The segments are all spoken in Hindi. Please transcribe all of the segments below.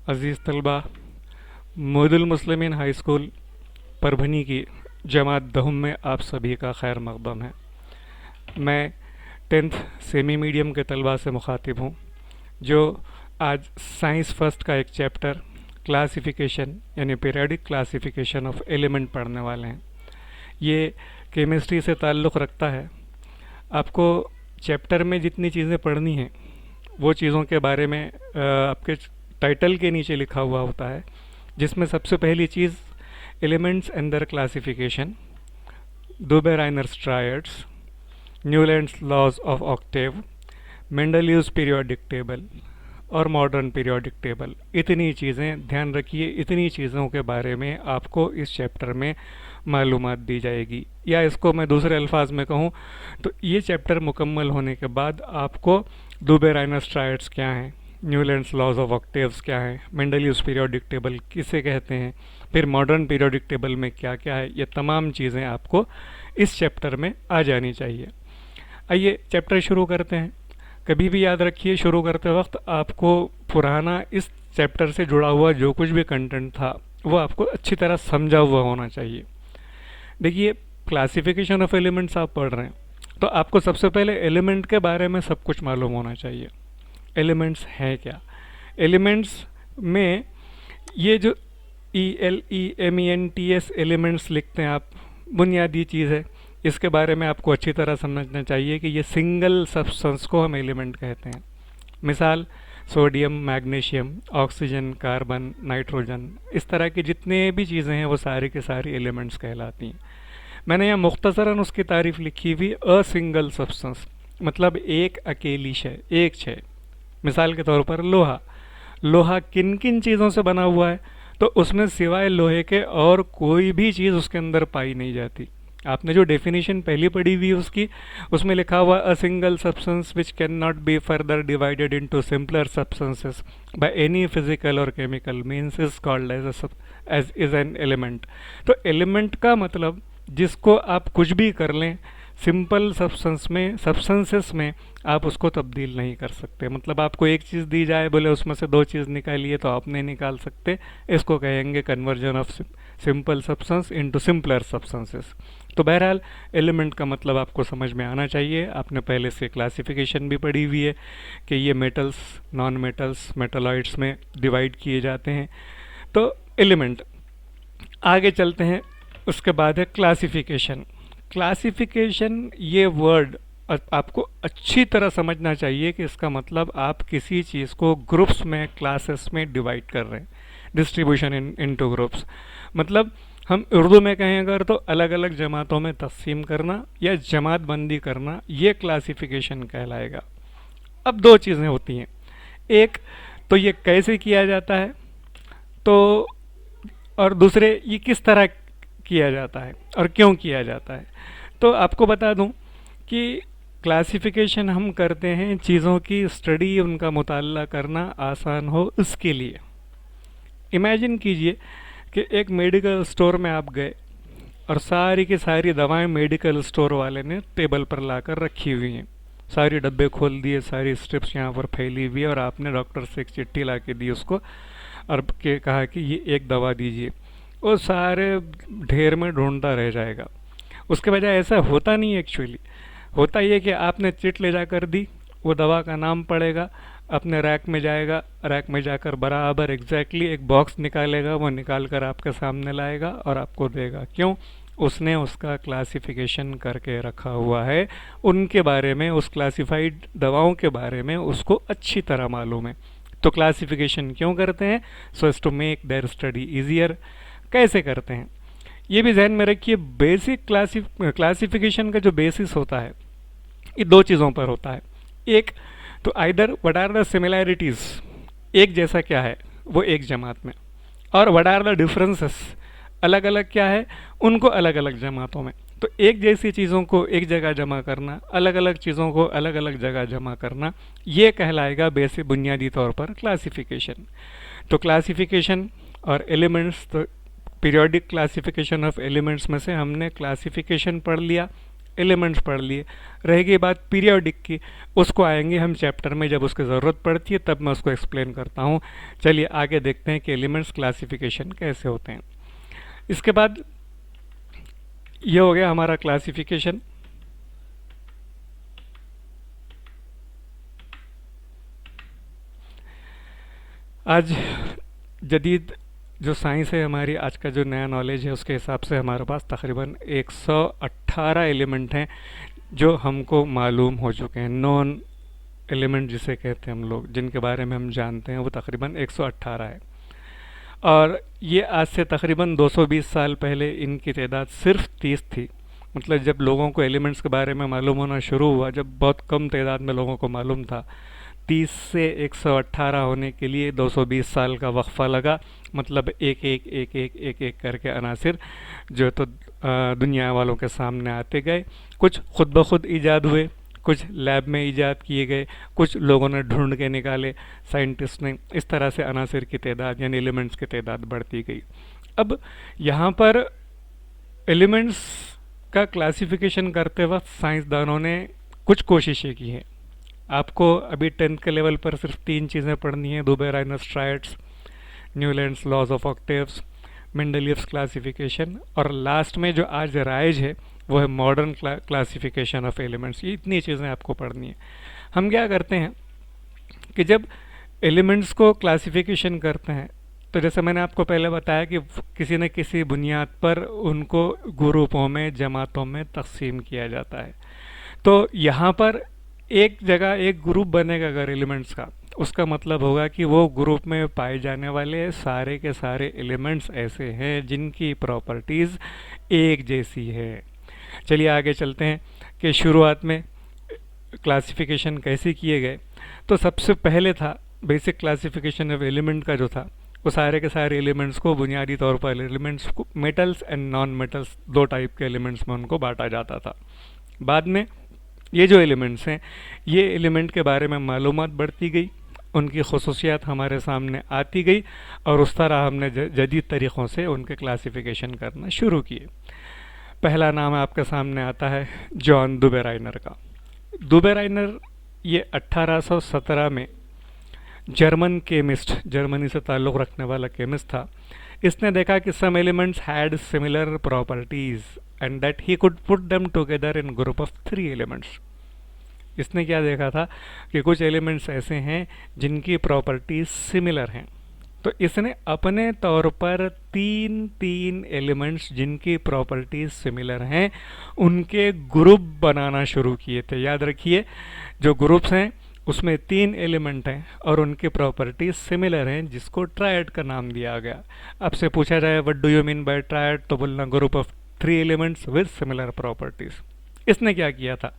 अज़ीज़ तलबा, मोदुल मुस्लिमीन हाई स्कूल परभनी की जमात दहुम में आप सभी का खैर मकदम है। मैं 10th सेमी मीडियम के तलबा से मुखातिब हूँ जो आज साइंस फर्स्ट का एक चैप्टर क्लासिफिकेशन यानी पीरियडिक क्लासिफिकेशन ऑफ एलिमेंट पढ़ने वाले हैं। ये केमिस्ट्री से ताल्लुक़ रखता है। आपको चैप्टर में जितनी चीज़ें पढ़नी हैं वो चीज़ों के बारे में आपके टाइटल के नीचे लिखा हुआ होता है, जिसमें सबसे पहली चीज़ elements and their classification, Dobereiner's triads, Newlands laws of octave, Mendeleev's periodic table और मॉडर्न पीरियोडिक टेबल। इतनी चीज़ें ध्यान रखिए, इतनी चीज़ों के बारे में आपको इस चैप्टर में मालूमात दी जाएगी। या इसको मैं दूसरे अल्फाज में कहूँ तो ये चैप्टर मुकम्मल होने के बाद आपको दुबेराइनर्स ट्रायड्स क्या हैं, न्यूलैंड्स लॉज ऑफ ऑक्टेव्स क्या हैं, मेंडलीव्स पीरियोडिक टेबल किसे कहते हैं, फिर मॉडर्न पीरियोडिक टेबल में क्या क्या है, ये तमाम चीज़ें आपको इस चैप्टर में आ जानी चाहिए। आइए चैप्टर शुरू करते हैं। कभी भी याद रखिए, शुरू करते वक्त आपको पुराना इस चैप्टर से जुड़ा हुआ जो कुछ भी कंटेंट था वो आपको अच्छी तरह समझा हुआ होना चाहिए। देखिए, क्लासिफिकेशन ऑफ एलिमेंट्स आप पढ़ रहे हैं तो आपको सबसे पहले एलिमेंट के बारे में सब कुछ मालूम होना चाहिए। एलिमेंट्स हैं क्या? एलिमेंट्स में ये जो ELEMENTS एलिमेंट्स लिखते हैं आप, बुनियादी चीज़ है। इसके बारे में आपको अच्छी तरह समझना चाहिए कि ये सिंगल सब्सटेंस को हम एलिमेंट कहते हैं। मिसाल sodium, magnesium, oxygen, carbon, nitrogen, इस तरह की जितने भी चीज़ें हैं वो सारी के सारी एलिमेंट्स कहलाती हैं। मैंने यहाँ मुख्तसरन उसकी तारीफ लिखी हुई, अ सिंगल सब्सटेंस मतलब एक अकेली शय, एक शय। मिसाल के तौर पर लोहा। लोहा किन किन चीज़ों से बना हुआ है? तो उसमें सिवाय लोहे के और कोई भी चीज़ उसके अंदर पाई नहीं जाती। आपने जो डेफिनेशन पहली पढ़ी हुई उसकी, उसमें लिखा हुआ a single substance which can not be further divided into simpler substances by any physical or chemical means is called as is an element. तो एलिमेंट का मतलब जिसको आप कुछ भी कर लें, सिंपल सब्सटेंसेस में आप उसको तब्दील नहीं कर सकते। मतलब आपको एक चीज़ दी जाए, बोले उसमें से दो चीज़ निकालिए, तो आप नहीं निकाल सकते। इसको कहेंगे conversion of simple substance into simpler substances. तो बहरहाल एलिमेंट का मतलब आपको समझ में आना चाहिए। आपने पहले से क्लासिफिकेशन भी पढ़ी हुई है कि ये मेटल्स, नॉन मेटल्स, मेटलॉइड्स में डिवाइड किए जाते हैं। तो एलिमेंट, आगे चलते हैं। उसके बाद है क्लासिफिकेशन। क्लासिफिकेशन ये वर्ड आपको अच्छी तरह समझना चाहिए कि इसका मतलब आप किसी चीज़ को ग्रुप्स में, क्लासेस में डिवाइड कर रहे हैं। डिस्ट्रीब्यूशन इनटू ग्रुप्स मतलब हम उर्दू में कहें अगर तो अलग अलग जमातों में तकसीम करना या जमात बंदी करना, ये क्लासिफिकेशन कहलाएगा। अब दो चीज़ें होती हैं। एक तो ये कैसे किया जाता है, तो और दूसरे ये किस तरह किया जाता है और क्यों किया जाता है। तो आपको बता दूं कि क्लासिफिकेशन हम करते हैं चीज़ों की स्टडी, उनका मुताल्ला करना आसान हो उसके लिए। इमेजिन कीजिए कि एक मेडिकल स्टोर में आप गए और सारी की सारी दवाएं मेडिकल स्टोर वाले ने टेबल पर लाकर रखी हुई हैं। सारी डब्बे खोल दिए, सारी स्ट्रिप्स यहाँ पर फैली हुई है और आपने डॉक्टर से एक चिट्ठी ला के दी उसको और के कहा कि ये एक दवा दीजिए। वो सारे ढेर में ढूंढता रह जाएगा। उसके बजाय ऐसा होता नहीं। एक्चुअली होता ये कि आपने चिट ले जाकर दी, वो दवा का नाम पड़ेगा, अपने रैक में जाएगा, रैक में जाकर बराबर एग्जैक्टली एक बॉक्स निकालेगा, वो निकाल कर आपके सामने लाएगा और आपको देगा। क्यों? उसने उसका क्लासिफिकेशन करके रखा हुआ है। उनके बारे में, उस क्लासिफाइड दवाओं के बारे में उसको अच्छी तरह मालूम है। तो क्लासिफिकेशन क्यों करते हैं? So as to make their study easier. कैसे करते हैं ये भी ध्यान में रखिए। बेसिक क्लासिफिकेशन का जो बेसिस होता है ये दो चीज़ों पर होता है। एक तो either what are the similarities, एक जैसा क्या है वो एक जमात में, और व्हाट आर द डिफरेंसेस, अलग अलग क्या है उनको अलग अलग जमातों में। तो एक जैसी चीज़ों को एक जगह जमा करना, अलग अलग चीज़ों को अलग अलग जगह जमा करना, ये कहलाएगा बेसिक बुनियादी तौर पर क्लासिफिकेशन। तो क्लासिफिकेशन और एलिमेंट्स, तो पीरियोडिक क्लासिफिकेशन ऑफ एलिमेंट्स में से हमने क्लासिफिकेशन पढ़ लिया। एलिमेंट्स पढ़ लिए। रहेगी बात पीरियोडिक की, उसको आएंगे हम चैप्टर में जब उसकी ज़रूरत पड़ती है, तब मैं उसको एक्सप्लेन करता हूँ। चलिए आगे देखते हैं कि एलिमेंट्स क्लासिफिकेशन कैसे होते हैं। इसके बाद ये हो गया हमारा क्लासिफिकेशन। आज जदीद जो साइंस है हमारी, आज का जो नया नॉलेज है, उसके हिसाब से हमारे पास तकरीबन 118 एलिमेंट हैं जो हमको मालूम हो चुके हैं। नॉन एलिमेंट जिसे कहते हैं हम लोग, जिनके बारे में हम जानते हैं, वो तकरीबन 118 है। और ये आज से तकरीबन 220 साल पहले इनकी तादाद सिर्फ 30 थी। मतलब जब लोगों को एलिमेंट्स के बारे में मालूम होना शुरू हुआ, जब बहुत कम तादाद में लोगों को मालूम था, 30 से 118 होने के लिए 220 साल का वक्फा लगा। मतलब एक एक एक एक एक एक करके अनासिर जो तो दुनिया वालों के सामने आते गए। कुछ खुद ब खुद ईजाद हुए, कुछ लैब में ईजाद किए गए, कुछ लोगों ने ढूंढ के निकाले, साइंटिस्ट ने। इस तरह से अनासिर की तादाद यानी एलिमेंट्स की तादाद बढ़ती गई। अब यहाँ पर एलिमेंट्स का क्लासिफिकेशन करते वक्त साइंसदानों ने कुछ कोशिशें की हैं। आपको अभी 10th के लेवल पर सिर्फ 3 चीज़ें पढ़नी है: Dobereiner's triads, Newlands laws of octaves, Mendeleev's classification, और लास्ट में जो आज राइज है वो है मॉडर्न क्लासिफिकेशन ऑफ एलिमेंट्स। ये इतनी चीज़ें आपको पढ़नी है। हम क्या करते हैं कि जब एलिमेंट्स को क्लासिफिकेशन करते हैं, तो जैसे मैंने आपको पहले बताया कि किसी न किसी बुनियाद पर उनको ग्रुपों में, जमातों में तकसीम किया जाता है। तो यहाँ पर एक जगह एक ग्रुप बनेगा अगर एलिमेंट्स का, उसका मतलब होगा कि वो ग्रुप में पाए जाने वाले सारे के सारे एलिमेंट्स ऐसे हैं जिनकी प्रॉपर्टीज़ एक जैसी है। चलिए आगे चलते हैं कि शुरुआत में क्लासिफिकेशन कैसे किए गए। तो सबसे पहले था बेसिक क्लासिफिकेशन ऑफ एलिमेंट का जो था, वो सारे के सारे एलिमेंट्स को बुनियादी तौर पर एलिमेंट्स को metals and non metals, 2 type के एलिमेंट्स में उनको बांटा जाता था। बाद में ये जो एलिमेंट्स हैं, ये एलिमेंट के बारे में मालूमात बढ़ती गई, उनकी खसूसियात हमारे सामने आती गई, और उस तरह हमने जदीद तरीक़ों से उनके क्लासिफिकेशन करना शुरू किए। पहला नाम आपके सामने आता है जॉन दुबे-राइनर का। दुबे-राइनर ये 1817 में जर्मन केमिस्ट, जर्मनी से ताल्लुक़ रखने वाला केमिस्ट था। इसने देखा कि some elements had similar properties and that he could put them together in group of 3 elements. इसने क्या देखा था कि कुछ एलिमेंट्स ऐसे हैं जिनकी प्रॉपर्टीज सिमिलर हैं, तो इसने अपने तौर पर 3 एलिमेंट्स जिनकी प्रॉपर्टीज सिमिलर हैं उनके ग्रुप बनाना शुरू किए थे। याद रखिए, जो ग्रुप्स हैं उसमें 3 एलिमेंट हैं और उनकी प्रॉपर्टीज सिमिलर हैं, जिसको ट्रायड का नाम दिया गया। आपसे पूछा जाए what do you mean by triad, तो बोलना group of 3 elements with similar properties. इसने क्या किया था,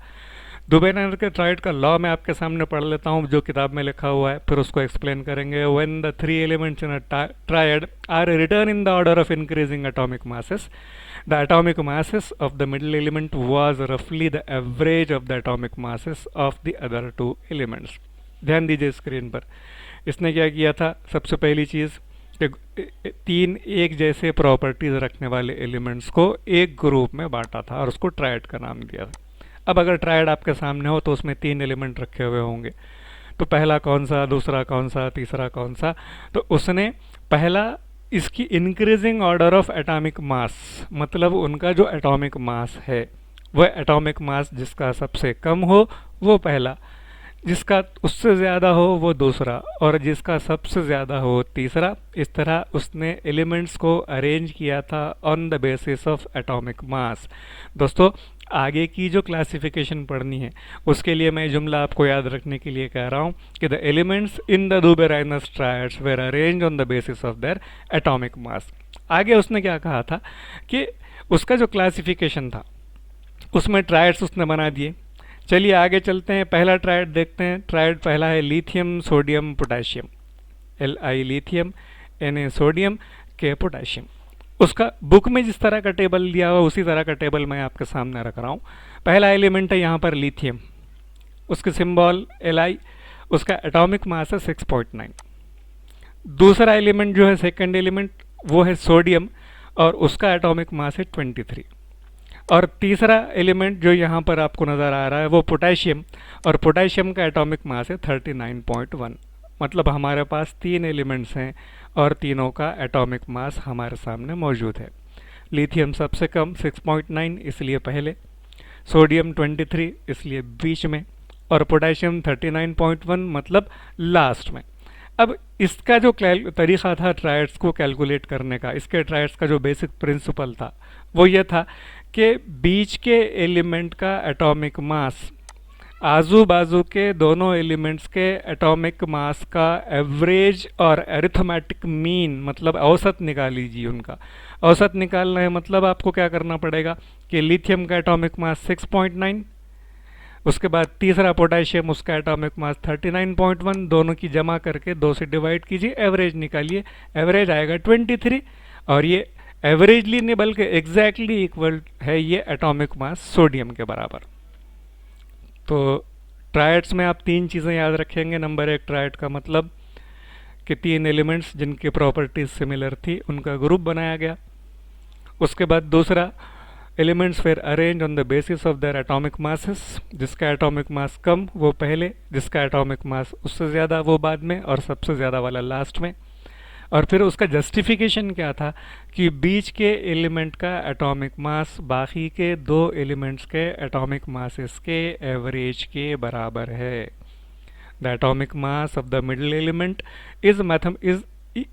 दुबे-राइनर के ट्रायड का लॉ मैं आपके सामने पढ़ लेता हूँ जो किताब में लिखा हुआ है, फिर उसको एक्सप्लेन करेंगे। When the 3 elements in a triad are written in the order of increasing atomic masses, the atomic masses of the middle element was रफली the average of the atomic masses of the other 2 elements. ध्यान दीजिए स्क्रीन पर। इसने क्या किया था, सबसे पहली चीज़ कि 3 एक जैसे प्रॉपर्टीज रखने वाले एलिमेंट्स को एक ग्रुप में बांटा था और उसको ट्रायड का नाम दिया था। अब अगर ट्रायड आपके सामने हो तो उसमें 3 एलिमेंट रखे हुए होंगे, तो पहला कौन सा, दूसरा कौन सा, तीसरा कौन सा। तो उसने पहला इसकी increasing order of atomic mass, मतलब उनका जो एटॉमिक मास है वह एटॉमिक मास जिसका सबसे कम हो वो पहला, जिसका उससे ज़्यादा हो वो दूसरा, और जिसका सबसे ज़्यादा हो तीसरा। इस तरह उसने एलिमेंट्स को अरेंज किया था on the basis of atomic mass. दोस्तों, आगे की जो क्लासिफिकेशन पढ़नी है उसके लिए मैं जुमला आपको याद रखने के लिए कह रहा हूँ कि the elements in the Dobereiner triads were arranged on the basis of their atomic mass. आगे उसने क्या कहा था कि उसका जो क्लासिफिकेशन था उसमें ट्रायड्स उसने बना दिए। चलिए आगे चलते हैं, पहला ट्रायड देखते हैं। ट्रायड पहला है lithium, sodium, potassium. Li lithium, Na sodium, K potassium. उसका बुक में जिस तरह का टेबल दिया हुआ उसी तरह का टेबल मैं आपके सामने रख रहा हूँ। पहला एलिमेंट है यहाँ पर लिथियम, उसके सिंबल Li, उसका एटॉमिक मास है 6.9। दूसरा एलिमेंट जो है सेकंड एलिमेंट वो है सोडियम और उसका एटॉमिक मास है 23। और तीसरा एलिमेंट जो यहाँ पर आपको नज़र आ रहा है वो पोटेशियम, और पोटेशियम का एटॉमिक मास है 39.1। मतलब हमारे पास तीन एलिमेंट्स हैं और तीनों का एटॉमिक मास हमारे सामने मौजूद है। लिथियम सबसे कम 6.9 इसलिए पहले, सोडियम 23 इसलिए बीच में, और पोटेशियम 39.1 मतलब लास्ट में। अब इसका जो तरीक़ा था ट्रायड्स को कैलकुलेट करने का, इसके ट्रायड्स का जो बेसिक प्रिंसिपल था वो ये था कि बीच के एलिमेंट का एटॉमिक मास आजू बाजू के दोनों एलिमेंट्स के एटॉमिक मास का एवरेज और अरिथमेटिक मीन मतलब औसत निकाल लीजिए। उनका औसत निकालना है मतलब आपको क्या करना पड़ेगा कि लिथियम का एटॉमिक मास 6.9, उसके बाद तीसरा पोटेशियम उसका एटॉमिक मास 39.1, दोनों की जमा करके 2 से डिवाइड कीजिए, एवरेज निकालिए, एवरेज आएगा 23। और ये एवरेजली नहीं बल्कि एग्जैक्टली इक्वल है ये एटॉमिक मास सोडियम के बराबर। तो ट्रायड्स में आप तीन चीज़ें याद रखेंगे। नंबर एक, ट्रायड का मतलब कि तीन एलिमेंट्स जिनकी प्रॉपर्टीज सिमिलर थी उनका ग्रुप बनाया गया। उसके बाद दूसरा, elements were arrange on the basis of their atomic masses, जिसका एटॉमिक मास कम वो पहले, जिसका एटॉमिक मास उससे ज़्यादा वो बाद में, और सबसे ज़्यादा वाला लास्ट में। और फिर उसका जस्टिफिकेशन क्या था कि बीच के एलिमेंट का एटॉमिक मास बाकी के दो एलिमेंट्स के एटॉमिक मासेस के एवरेज के बराबर है। The atomic mass of the middle element is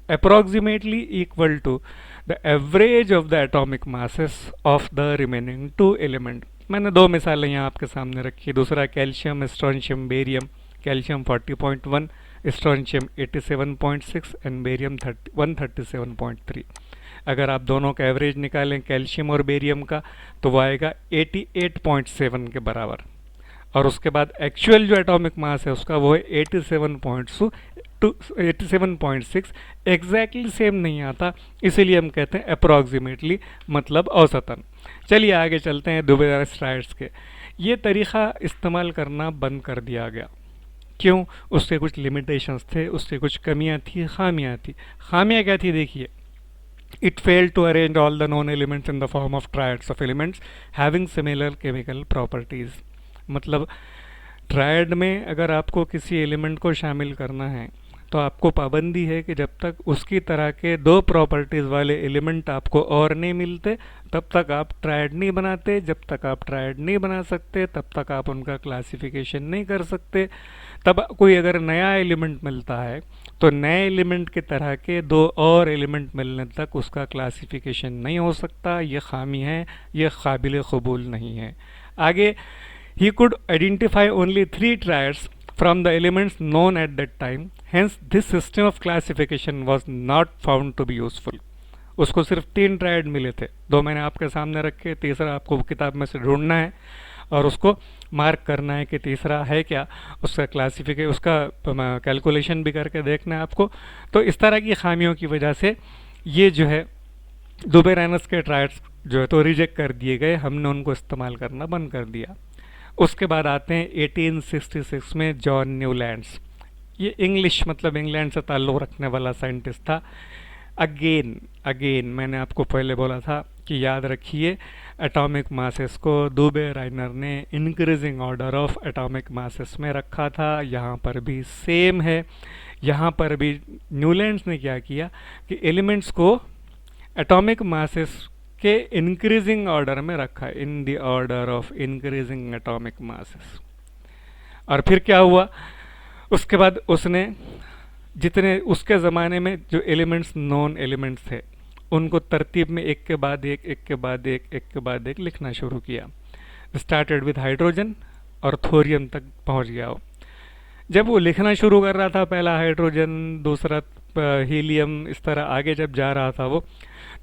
approximately equal to the average of the atomic masses of the remaining two element। मैंने दो मिसालें यहाँ आपके सामने रखी। दूसरा calcium, strontium, barium. Calcium 40.1, strontium 87.6 and barium 137.3। अगर आप दोनों का एवरेज निकालें कैल्शियम और बेरियम का तो वो आएगा 88.7 के बराबर। और उसके बाद एक्चुअल जो एटॉमिक मास है उसका वो है 87.6, एग्जैक्टली सेम नहीं आता, इसीलिए हम कहते हैं अप्रॉक्सीमेटली मतलब औसतन। चलिए आगे चलते हैं दुबे ट्रायड्स के। ये तरीक़ा इस्तेमाल करना बंद कर दिया गया। क्यों? उसके कुछ लिमिटेशंस थे, उसके कुछ कमियां थी, खामियां थी। खामियां क्या थी देखिए, it failed to arrange all the known elements in the form of triads of elements having similar chemical properties। मतलब ट्रायड में अगर आपको किसी एलिमेंट को शामिल करना है तो आपको पाबंदी है कि जब तक उसकी तरह के दो प्रॉपर्टीज़ वाले एलिमेंट आपको और नहीं मिलते तब तक आप ट्रायड नहीं बनाते। जब तक आप ट्रायड नहीं बना सकते तब तक आप उनका क्लासिफिकेशन नहीं कर सकते। तब कोई अगर नया एलिमेंट मिलता है तो नए एलिमेंट की तरह के दो और एलिमेंट मिलने तक उसका क्लासिफिकेशन नहीं हो सकता। ये खामी है, ये काबिल कबूल नहीं है। आगे, he could identify only 3 triads from the elements known at that time, hence this system of classification was not found to be useful। उसको सिर्फ 3 ट्रायड मिले थे, 2 मैंने आपके सामने रखे, तीसरा आपको किताब में से ढूंढना है और उसको मार्क करना है कि तीसरा है क्या, उसका क्लासिफिकेशन, उसका कैलकुलेशन भी करके देखना है आपको। तो इस तरह की खामियों की वजह से ये जो है दुबे-रेनॉल्ड्स के ट्रायड्स जो है तो रिजेक्ट कर दिए गए, हमने उनको इस्तेमाल करना बंद कर दिया। उसके बाद आते हैं 1866 में जॉन न्यूलैंड्स। ये इंग्लिश मतलब इंग्लैंड से ताल्लुक़ रखने वाला साइंटिस्ट था। अगेन मैंने आपको पहले बोला था कि याद रखिए एटॉमिक मासेस को दुबे राइनर ने increasing order of atomic masses में रखा था। यहाँ पर भी सेम है। यहाँ पर भी न्यूलैंड्स ने क्या किया कि एलिमेंट्स को एटॉमिक मासेस के इंक्रीजिंग ऑर्डर में रखा, इन the order of increasing atomic masses. और फिर क्या हुआ, उसके बाद उसने जितने उसके ज़माने में जो एलिमेंट्स नॉन एलिमेंट्स थे उनको तरतीब में एक के बाद एक, एक के बाद एक, एक के बाद एक लिखना शुरू किया। स्टार्टेड विद हाइड्रोजन और थोरियम तक पहुंच गया वो। जब वो लिखना शुरू कर रहा था, पहला हाइड्रोजन, दूसरा हीलियम, इस तरह आगे जब जा रहा था वो,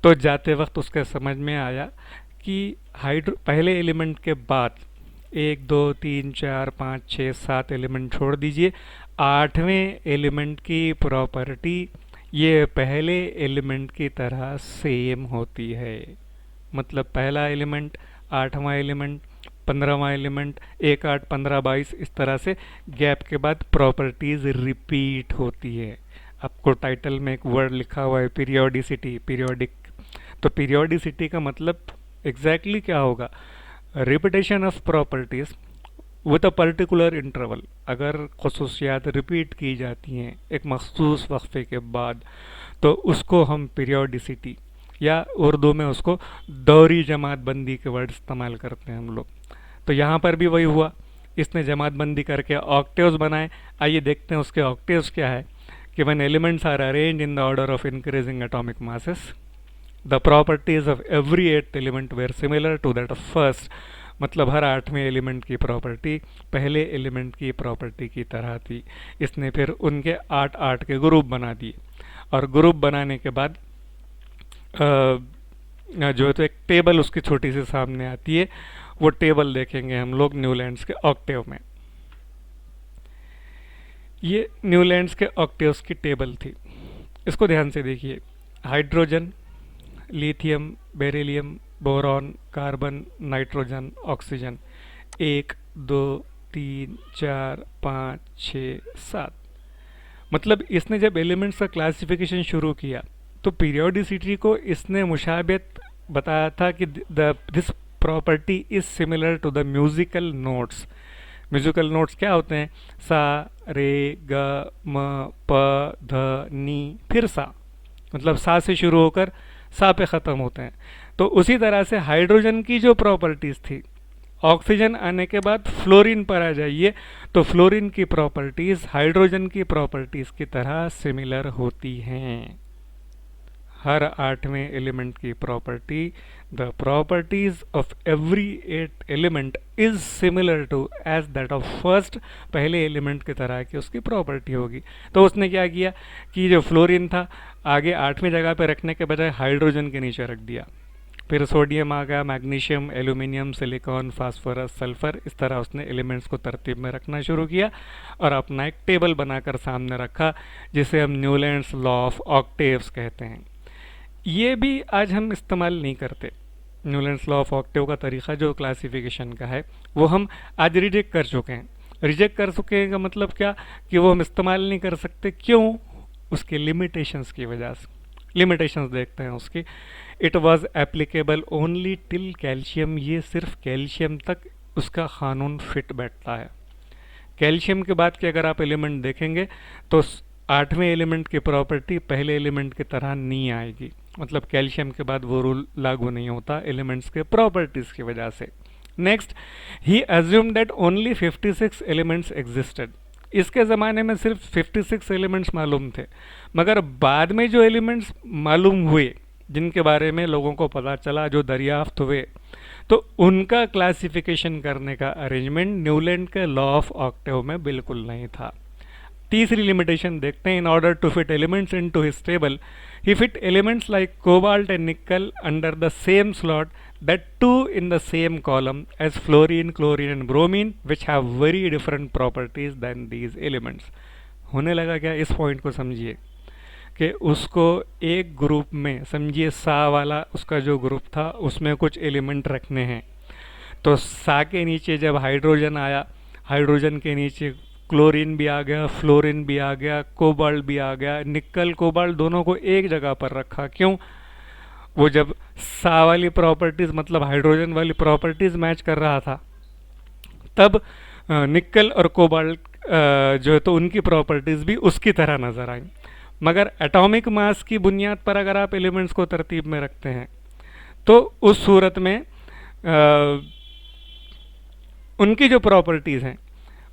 तो जाते वक्त उसके समझ में आया कि पहले एलिमेंट के बाद 1 2 3 4 5 6 7 एलिमेंट छोड़ दीजिए, 8वें एलिमेंट की प्रॉपर्टी ये पहले एलिमेंट की तरह सेम होती है। मतलब पहला एलिमेंट, 8वां एलिमेंट, 15वां एलिमेंट, 1 8 15 22, इस तरह से गैप के बाद प्रॉपर्टीज रिपीट होती है। आपको टाइटल में एक वर्ड लिखा हुआ है पीरियोडिसिटी, पीरियोडिक। तो पीरियोडिसिटी का मतलब एग्जैक्टली क्या होगा, repetition of properties with a particular interval, अगर खसूसियात रिपीट की जाती हैं एक मखसूस वक्फे के बाद, तो उसको हम पीरियोडिसिटी, या उर्दू में उसको दौरी जमात बंदी के वर्ड इस्तेमाल करते हैं हम लोग। तो यहाँ पर भी वही हुआ, इसने जमात बंदी करके ऑक्टेव्स बनाए। आइए देखते हैं उसके ऑक्टेव्स क्या है कि when elements are arrange in the order of increasing atomic masses, the properties of every eighth element were similar to that of first. मतलब हर आठवें एलिमेंट की प्रॉपर्टी पहले एलिमेंट की प्रॉपर्टी की तरह थी। इसने फिर उनके आठ आठ के ग्रुप बना दिए, और ग्रुप बनाने के बाद जो है तो एक टेबल उसकी छोटी सी सामने आती है। वो टेबल देखेंगे हम लोग न्यूलैंड्स के ऑक्टेव में। ये न्यूलैंड्स के ऑक्टेव्स की टेबल थी, इसको ध्यान से देखिए। Hydrogen, lithium, beryllium, boron, carbon, nitrogen, oxygen, 1 2 3 4 5 6 7। मतलब इसने जब एलिमेंट्स का क्लासिफिकेशन शुरू किया तो पीरियोडिसिटी को इसने मुशाबियत बताया था कि this property is similar to the musical notes. Musical notes क्या होते हैं? सा, रे, ग, म, प, ध, नी, फिर सा। मतलब सा से शुरू होकर सा पे ख़त्म होते हैं। तो उसी तरह से हाइड्रोजन की जो प्रॉपर्टीज़ थी, ऑक्सीजन आने के बाद फ्लोरीन पर आ जाइए, तो फ्लोरीन की प्रॉपर्टीज़ हाइड्रोजन की प्रॉपर्टीज़ की तरह सिमिलर होती हैं। हर आठवें एलिमेंट की property, the properties of every eight element is similar to as that of first. पहले एलिमेंट की तरह की उसकी प्रॉपर्टी होगी। तो उसने क्या किया कि जो फ्लोरीन था आगे आठवीं जगह पे रखने के बजाय हाइड्रोजन के नीचे रख दिया। फिर सोडियम आ गया, magnesium, aluminium, silicon, phosphorus, sulphur. इस तरह उसने एलिमेंट्स को तरतीब में रखना शुरू किया और अपना एक टेबल बनाकर सामने रखा, जिसे हम न्यूलैंड्स लॉ ऑफ ऑक्टेव्स कहते हैं। ये भी आज हम इस्तेमाल नहीं करते। न्यूलैंड्स लॉ ऑफ ऑक्टेव का तरीका जो क्लासिफिकेशन का है वो हम आज रिजेक्ट कर चुके हैं। रिजेक्ट कर चुके हैं का मतलब क्या कि वो हम इस्तेमाल नहीं कर सकते। क्यों? उसके लिमिटेशंस की वजह से। लिमिटेशंस देखते हैं उसकी। It was applicable only till calcium. ये सिर्फ कैल्शियम तक उसका कानून फिट बैठता है। कैल्शियम के बाद के अगर आप एलिमेंट देखेंगे तो आठवें एलिमेंट की प्रॉपर्टी पहले एलिमेंट की तरह नहीं आएगी। मतलब कैल्शियम के बाद वो रूल लागू नहीं होता एलिमेंट्स के प्रॉपर्टीज की वजह से। Next, he assume that only 56 elements existed. इसके ज़माने में सिर्फ 56 एलिमेंट्स मालूम थे, मगर बाद में जो एलिमेंट्स मालूम हुए, जिनके बारे में लोगों को पता चला, जो दरियाफ्त हुए, तो उनका क्लासिफिकेशन करने का अरेंजमेंट न्यूलैंड के लॉ ऑफ ऑक्टेव में बिल्कुल नहीं था। तीसरी लिमिटेशन देखते हैं। In order to fit elements into his table, he fit elements like cobalt and nickel under the same slot, that too in the same column as fluorine, chlorine and bromine, which have very different properties than these elements. होने लगा क्या? इस पॉइंट को समझिए कि उसको एक ग्रुप में, समझिए सा वाला उसका जो ग्रुप था उसमें कुछ एलिमेंट रखने हैं। तो सा के नीचे जब हाइड्रोजन आया, हाइड्रोजन के नीचे क्लोरीन भी आ गया, फ्लोरीन भी आ गया, कोबाल्ट भी आ गया। निकल कोबाल्ट दोनों को एक जगह पर रखा। क्यों? वो जब सा वाली प्रॉपर्टीज मतलब हाइड्रोजन वाली प्रॉपर्टीज मैच कर रहा था, तब निकल और कोबाल्ट जो है तो उनकी प्रॉपर्टीज भी उसकी तरह नजर आई। मगर एटॉमिक मास की बुनियाद पर अगर आप एलिमेंट्स को तरतीब में रखते हैं तो उस सूरत में उनकी जो प्रॉपर्टीज हैं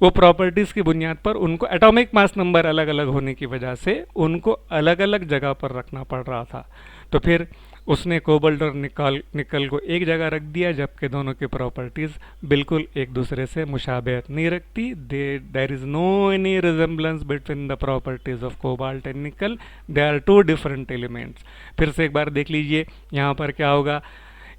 वो प्रॉपर्टीज़ की बुनियाद पर उनको एटॉमिक मास नंबर अलग अलग होने की वजह से उनको अलग अलग जगह पर रखना पड़ रहा था। तो फिर उसने कोबाल्ट और निकल को एक जगह रख दिया, जबकि दोनों की प्रॉपर्टीज़ बिल्कुल एक दूसरे से मुशाबहत नहीं रखती। There is no any resemblance between the properties of cobalt and nickel, they are two different elements. फिर से एक बार देख लीजिए यहाँ पर क्या होगा।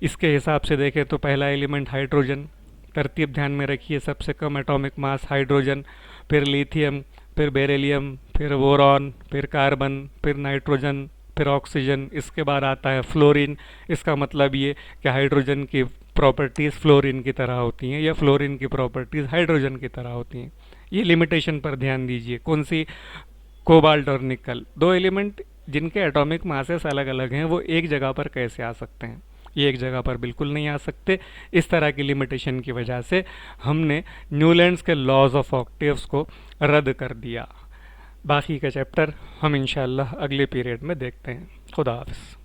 इसके हिसाब से देखें तो पहला एलिमेंट हाइड्रोजन, तरतीब ध्यान में रखिए, सबसे कम एटॉमिक मास हाइड्रोजन, फिर लिथियम, फिर बेरिलियम, फिर बोरॉन, फिर कार्बन, फिर नाइट्रोजन, फिर ऑक्सीजन। इसके बाद आता है फ्लोरीन। इसका मतलब ये कि हाइड्रोजन की प्रॉपर्टीज़ फ्लोरीन की तरह होती हैं या फ्लोरीन की प्रॉपर्टीज़ हाइड्रोजन की तरह होती हैं। ये लिमिटेशन पर ध्यान दीजिए। कौन सी? कोबाल्ट और निकल, दो एलिमेंट जिनके एटॉमिक मासेस अलग अलग हैं, वो एक जगह पर कैसे आ सकते हैं। ये एक जगह पर बिल्कुल नहीं आ सकते। इस तरह की लिमिटेशन की वजह से हमने न्यूलैंड्स के लॉज ऑफ ऑक्टेव्स को रद्द कर दिया। बाकी का चैप्टर हम इंशाल्लाह अगले पीरियड में देखते हैं। खुदा हाफिज़।